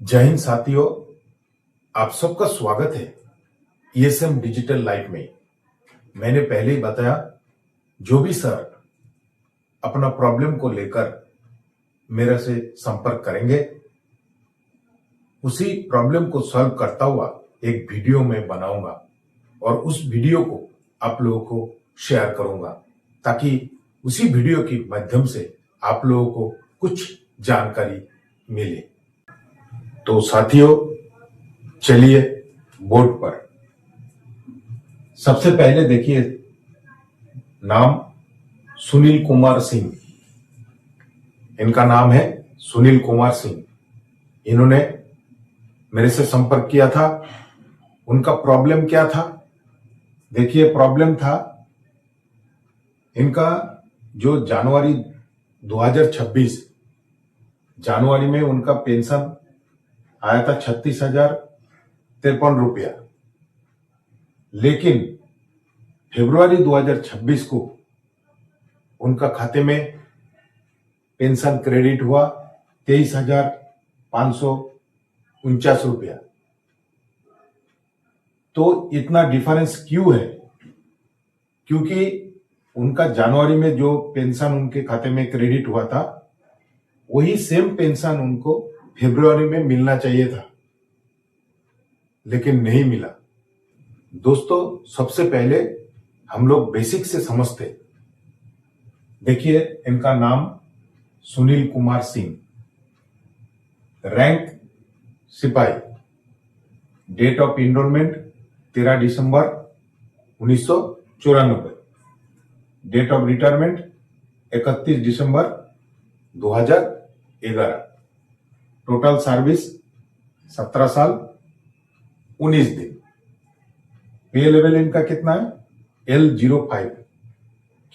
जय हिंद साथियों, आप सबका स्वागत है ईएसएम डिजिटल लाइफ में। मैंने पहले ही बताया, जो भी सर अपना प्रॉब्लम को लेकर मेरे से संपर्क करेंगे, उसी प्रॉब्लम को सॉल्व करता हुआ एक वीडियो मैं बनाऊंगा और उस वीडियो को आप लोगों को शेयर करूंगा, ताकि उसी वीडियो के माध्यम से आप लोगों को कुछ जानकारी मिले। तो साथियों, चलिए बोर्ड पर। सबसे पहले देखिए, नाम सुनील कुमार सिंह, इनका नाम है सुनील कुमार सिंह। इन्होंने मेरे से संपर्क किया था। उनका प्रॉब्लम क्या था? देखिए, प्रॉब्लम था इनका जो जनवरी 2026 जनवरी में उनका पेंशन आया था 36,053 रुपया, लेकिन फरवरी 2026 को उनका खाते में पेंशन क्रेडिट हुआ 23,549 रुपया। तो इतना डिफरेंस क्यों है? क्योंकि उनका जनवरी में जो पेंशन उनके खाते में क्रेडिट हुआ था, वही सेम पेंशन उनको फरवरी में मिलना चाहिए था, लेकिन नहीं मिला। दोस्तों, सबसे पहले हम लोग बेसिक से समझते। देखिए, इनका नाम सुनील कुमार सिंह, रैंक सिपाही, डेट ऑफ इनरोलमेंट 13 दिसंबर 1994, डेट ऑफ रिटायरमेंट 31 दिसंबर 2011, टोटल सर्विस 17 साल 19 दिन। पे लेवल इनका कितना है? L05।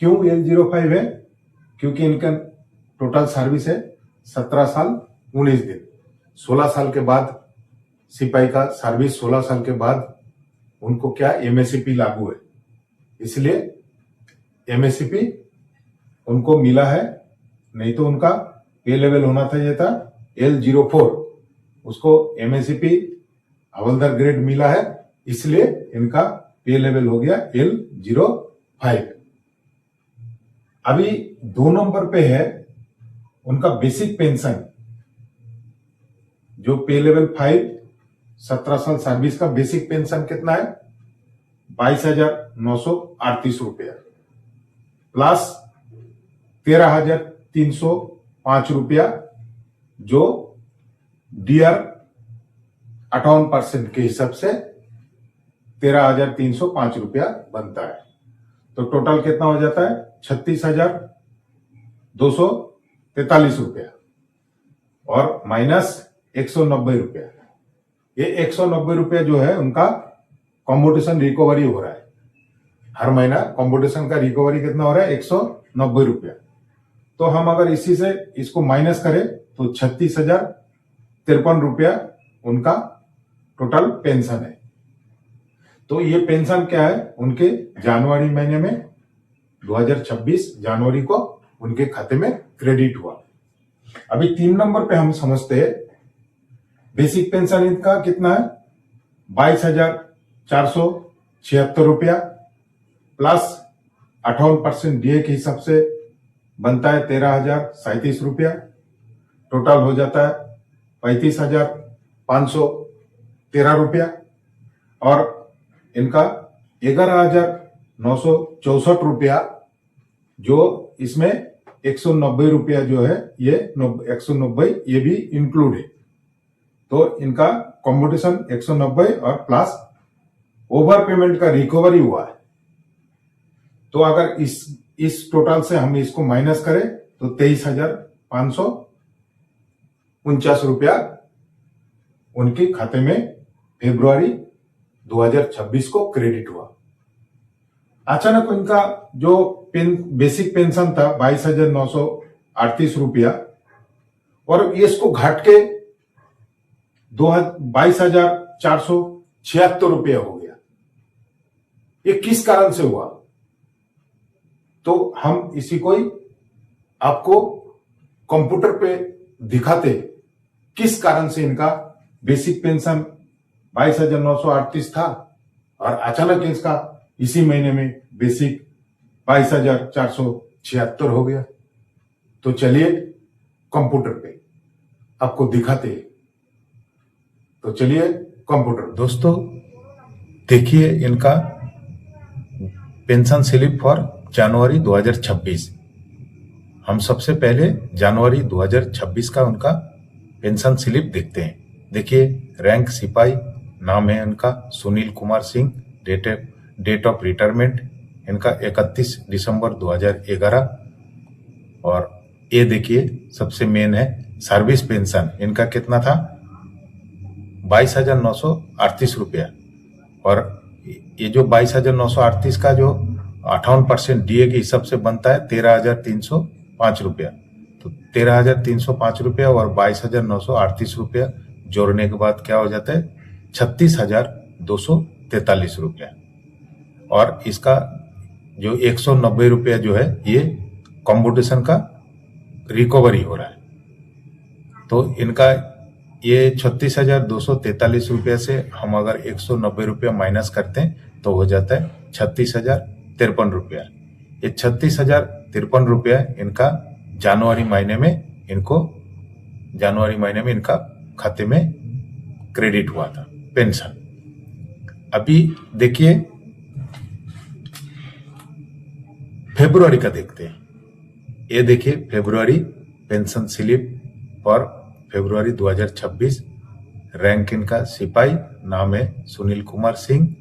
क्यों L05 है? क्योंकि इनका टोटल सर्विस है 17 साल 19 दिन। 16 साल के बाद सिपाही का सर्विस, 16 साल के बाद उनको क्या MSCP लागू है, इसलिए MSCP उनको मिला है। नहीं तो उनका पे लेवल होना चाहिए था L04, उसको MSCP हवलदार ग्रेड मिला है, इसलिए इनका पे लेवल हो गया L05। अभी 2 नंबर पे है उनका बेसिक पेंशन, जो पे लेवल 5 17 साल सर्विस का बेसिक पेंशन कितना है? 22,938 रुपया प्लस 13,305 रुपया, जो डीआर 58% के हिसाब से 13,305 रुपया बनता है। तो टोटल कितना हो जाता है? 36,243 रुपया और माइनस 190 रुपया। ये 190 रुपया जो है उनका कॉम्पिटिशन रिकवरी हो रहा है। हर महीना कॉम्पिटिशन का रिकवरी कितना हो रहा है? 190 रुपया। तो हम अगर इसी से इसको माइनस करें तो 36,053 रुपया उनका टोटल पेंशन है। तो ये पेंशन क्या है? उनके जनवरी महीने में 2026 जनवरी को उनके खाते में क्रेडिट हुआ। अभी 3 नंबर पे हम समझते हैं, बेसिक पेंशन इनका कितना है? 22,476 रुपया प्लस 58% डीए के हिसाब से बनता है 13,037 रुपया। टोटल हो जाता है 35,513 रुपया और इनका 11,964 रुपया, जो इसमें 190 रुपया जो है, ये 190 ये भी इंक्लूड है। तो इनका कॉम्पिटिशन 190 और प्लस ओवर पेमेंट का रिकवरी हुआ है। तो अगर इस टोटल से हम इसको माइनस करें तो 23,549 रुपया उनके खाते में फरवरी 2026 को क्रेडिट हुआ। अचानक उनका जो बेसिक पेंशन था 22,938 रुपया, और इसको घट के 22,476 रुपया हो गया। ये किस कारण से हुआ? तो हम इसी को ही आपको कंप्यूटर पे दिखाते किस कारण से इनका बेसिक पेंशन 22,938 था और अचानक इसका इसी महीने में बेसिक 22,476 हो गया। तो चलिए कंप्यूटर पे आपको दिखाते हैं। तो चलिए कंप्यूटर। दोस्तों देखिए इनका पेंशन स्लिप फॉर जनवरी 2026। हम सबसे पहले जनवरी 2026 का उनका पेंशन स्लिप देखते हैं। देखिए रैंक सिपाही, नाम है इनका Sunil Kumar Singh, date of retirement इनका 31 दिसंबर 2011। और ये देखिए सबसे मेन है सर्विस पेंशन, इनका कितना था 22,938 रुपया। और ये जो 22,938 का जो 58% डीए के हिसाब से बनता है 13,305 रुपया। तो 13,305 रुपया और 22,938 रुपया जोड़ने के बाद क्या हो जाता है 36,243 रुपया। और इसका जो 190 रुपया जो है ये कॉम्पिटिशन का रिकवरी हो रहा है। तो इनका ये 36,243 रुपया से हम अगर 190 रुपया माइनस करते हैं तो हो जाता है 36,053 रुपया। ये 36,053 रुपया इनका जनवरी महीने में इनका खाते में क्रेडिट हुआ था पेंशन। अभी देखिए फरवरी का देखते हैं। ये देखिए फरवरी पेंशन स्लिप फॉर फरवरी 2026। रैंक इनका सिपाही, नाम है सुनील कुमार सिंह,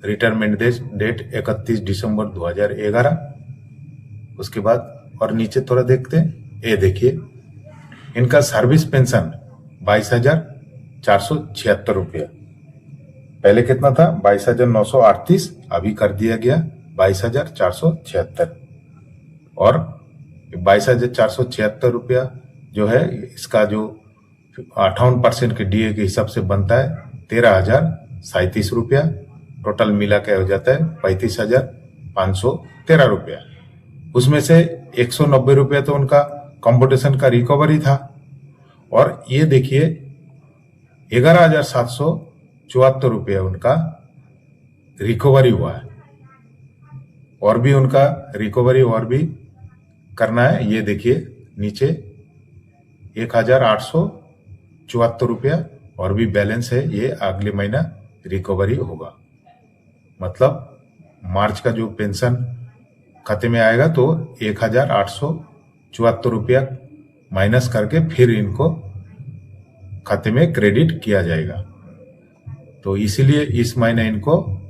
रिटायरमेंट डेट 31 दिसंबर 2011। उसके बाद और नीचे थोड़ा देखते हैं। ये देखिए इनका सर्विस पेंशन 22,476 रुपया। पहले कितना था 22,938, अभी कर दिया गया 22,476। और 22,476 रुपया जो है इसका जो 58% के डीए के हिसाब से बनता है 13,037 रुपया। टोटल मिला के हो जाता है 35,513 रुपया। उसमें से 190 रुपया तो उनका कंपटीशन का रिकवरी था। और ये देखिए 11,774 रुपया उनका रिकवरी हुआ है। और भी उनका रिकवरी और भी करना है। ये देखिए नीचे 1,874 रुपया और भी बैलेंस है, ये अगले महीना रिकवरी होगा। मतलब मार्च का जो पेंशन खाते में आएगा तो 1,874 रुपया माइनस करके फिर इनको खाते में क्रेडिट किया जाएगा। तो इसीलिए इस महीने इनको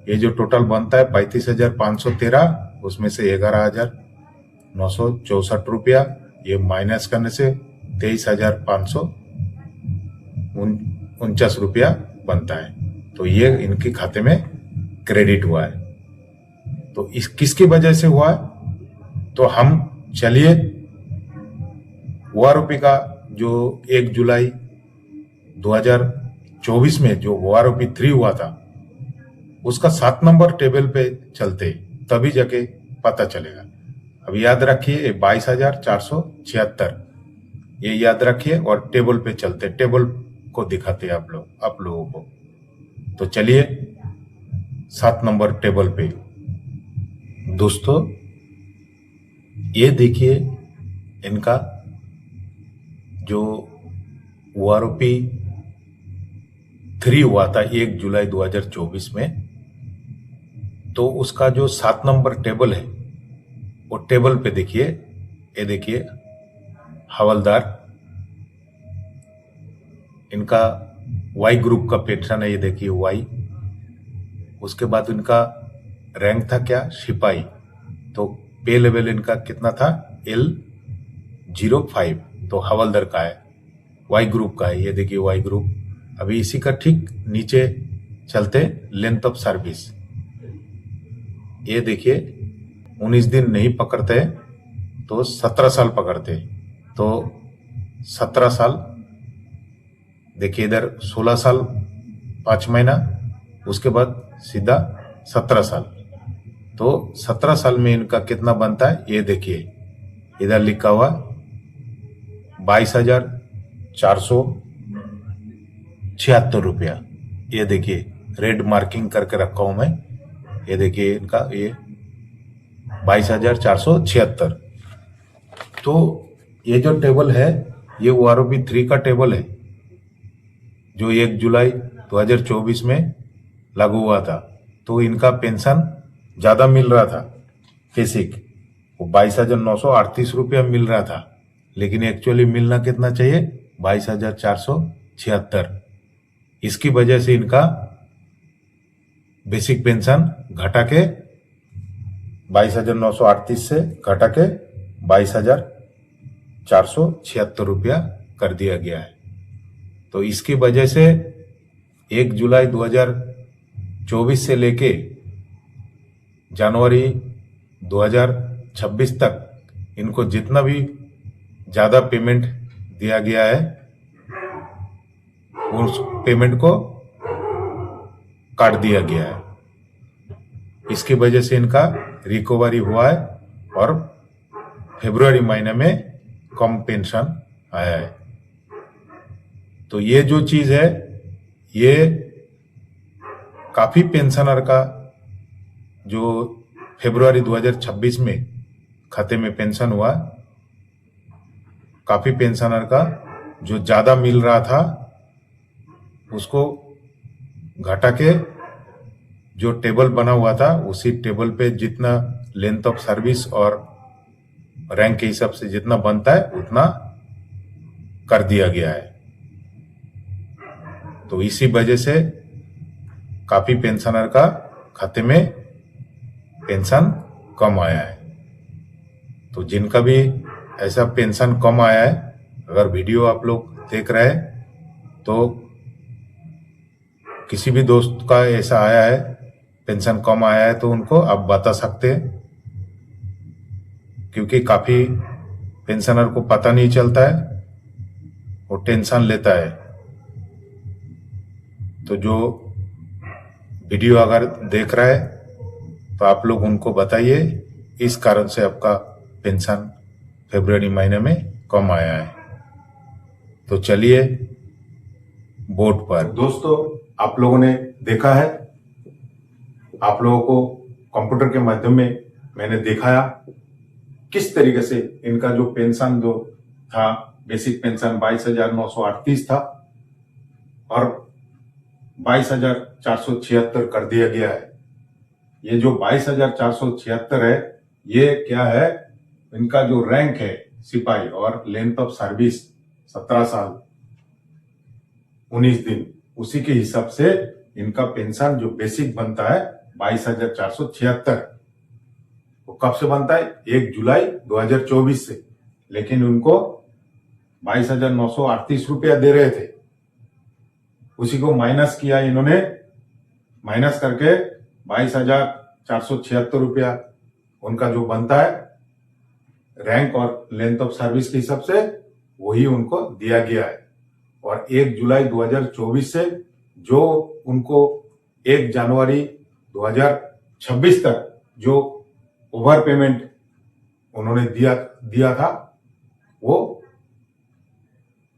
ये जो टोटल बनता है 35,513, उसमें से 11,964 रुपया ये माइनस करने से 23,549 रुपया बनता है। तो ये इनके खाते में क्रेडिट हुआ है। तो इस किसकी वजह से हुआ है? तो हम चलिए ओआरओपी का जो 1 जुलाई 2024 में जो ओआरओपी 3 हुआ था उसका 7 नंबर टेबल पे चलते तभी जाके पता चलेगा। अब याद रखिए 22,476 ये याद रखिए और टेबल पे चलते, टेबल को दिखाते आप लोगों को। तो चलिए 7 नंबर टेबल पे दोस्तों ये देखिए इनका जो ओआरओपी 3 हुआ था 1 जुलाई 2024 में, तो उसका जो 7 नंबर टेबल है वो टेबल पे देखिए, ये देखिए हवलदार इनका वाई ग्रुप का पेंशन है, ये देखिए वाई। उसके बाद इनका रैंक था क्या सिपाही, तो पे लेवल इनका कितना था L05, तो हवलदार का है, वाई ग्रुप का है, ये देखिए वाई ग्रुप। अभी इसी का ठीक नीचे चलते लेंथ ऑफ सर्विस, ये देखिए 19 दिन नहीं पकड़ते तो 17 साल पकड़ते, तो 17 साल देखिए इधर 16 साल 5 महीना, उसके बाद सीधा 17 साल। तो 17 साल में इनका कितना बनता है ये देखिए, इधर लिखा हुआ ₹476। ये देखिए रेड मार्किंग करके रखा हूं मैं, ये देखिए इनका ये 22,476। तो ये जो टेबल है ये OROP3 का टेबल है जो 1 जुलाई 2024 में लागू हुआ था। तो इनका पेंशन ज्यादा मिल रहा था, बेसिक वो 22,938 मिल रहा था, लेकिन एक्चुअली मिलना कितना चाहिए, 22,476। इसकी वजह से इनका बेसिक पेंशन घटा के 22,938 से घटा के 22,476 कर दिया गया है। तो इसकी वजह से 1 जुलाई 2024 से लेके जनवरी 2026 तक इनको जितना भी ज्यादा पेमेंट दिया गया है उस पेमेंट को काट दिया गया है। इसकी वजह से इनका रिकवरी हुआ है और फरवरी महीने में कम पेंशन आया है। तो ये जो चीज है ये काफी पेंशनर का जो फरवरी 2026 में खाते में पेंशन हुआ, काफी पेंशनर का जो ज्यादा मिल रहा था उसको घटा के जो टेबल बना हुआ था उसी टेबल पे जितना लेंथ ऑफ सर्विस और रैंक के हिसाब से जितना बनता है उतना कर दिया गया है। तो इसी वजह से काफी पेंशनर का खाते में पेंशन कम आया है। तो जिनका भी ऐसा पेंशन कम आया है, अगर वीडियो आप लोग देख रहे हैं तो किसी भी दोस्त का ऐसा आया है पेंशन कम आया है तो उनको आप बता सकते हैं, क्योंकि काफी पेंशनर को पता नहीं चलता है, वो टेंशन लेता है। तो जो वीडियो अगर देख रहा है तो आप लोग उनको बताइए इस कारण से आपका पेंशन फरवरी महीने में कम आया है। तो चलिए बोर्ड पर। दोस्तों आप लोगों ने देखा है, आप लोगों को कंप्यूटर के माध्यम में मैंने दिखाया किस तरीके से इनका जो पेंशन जो था, बेसिक पेंशन 22,938 था और 22,476 कर दिया गया है। ये जो 22,476 है ये क्या है, इनका जो रैंक है सिपाही और लेंथ ऑफ सर्विस 17 साल 19 दिन, उसी के हिसाब से इनका पेंशन जो बेसिक बनता है 22,476। वो कब से बनता है, 1 जुलाई 2024 से, लेकिन उनको 22,938 रुपया दे रहे थे, उसी को माइनस किया इन्होंने, माइनस करके 22,476 रुपया उनका जो बनता है रैंक और लेंथ ऑफ सर्विस के हिसाब से वही उनको दिया गया है। और 1 जुलाई 2024 से जो उनको 1 जनवरी 2026 तक जो ओवर पेमेंट उन्होंने दिया था वो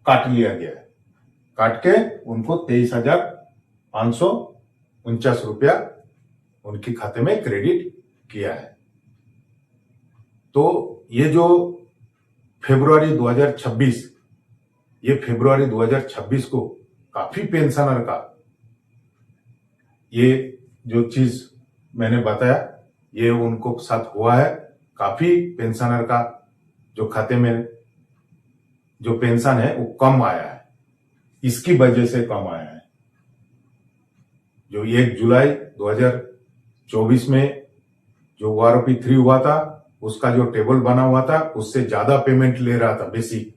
काट लिया गया है, काट के उनको 23,549 रुपया उनके खाते में क्रेडिट किया है। तो ये जो फरवरी 2026, ये फरवरी 2026 को काफी पेंशनर का ये जो चीज मैंने बताया ये उनको साथ हुआ है। काफी पेंशनर का जो खाते में जो पेंशन है वो कम आया है, इसकी वजह से कम आया है। जो 1 जुलाई 2024 में जो OROP3 हुआ था उसका जो टेबल बना हुआ था उससे ज्यादा पेमेंट ले रहा था बेसिक,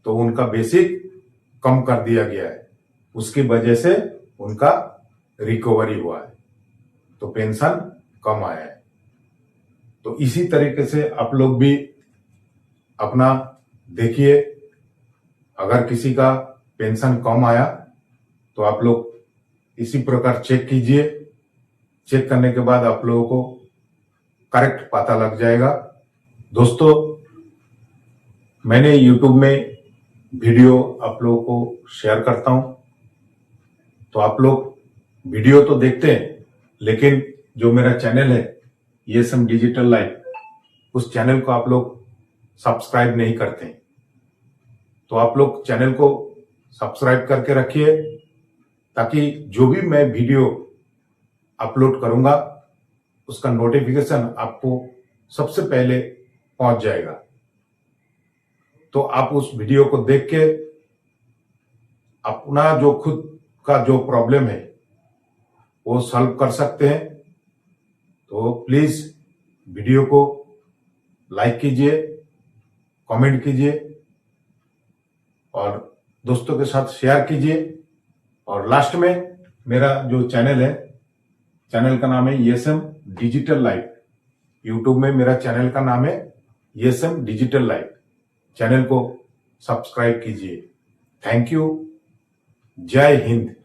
तो उनका बेसिक कम कर दिया गया है, उसकी वजह से उनका रिकवरी हुआ है, तो पेंशन कम आया है। तो इसी तरीके से आप लोग भी अपना देखिए, अगर किसी का पेंशन कम आया तो आप लोग इसी प्रकार चेक कीजिए, चेक करने के बाद आप लोगों को करेक्ट पता लग जाएगा। दोस्तों मैंने YouTube में वीडियो आप लोगों को शेयर करता हूं। तो आप लोग वीडियो तो देखते हैं, लेकिन जो मेरा चैनल है ESM डिजिटल लाइफ, उस चैनल को आप लोग सब्सक्राइब नहीं करते हैं। तो आप लोग चैनल को सब्सक्राइब करके रखिए, ताकि जो भी मैं वीडियो अपलोड करूंगा उसका नोटिफिकेशन आपको सबसे पहले पहुंच जाएगा। तो आप उस वीडियो को देख के अपना जो खुद का जो प्रॉब्लम है वो सॉल्व कर सकते हैं। तो प्लीज वीडियो को लाइक कीजिए, कमेंट कीजिए और दोस्तों के साथ शेयर कीजिए। और लास्ट में मेरा जो चैनल है, चैनल का नाम है ESM डिजिटल लाइफ। यूट्यूब में मेरा चैनल का नाम है ESM डिजिटल लाइफ। चैनल को सब्सक्राइब कीजिए। Thank you. जय हिंद।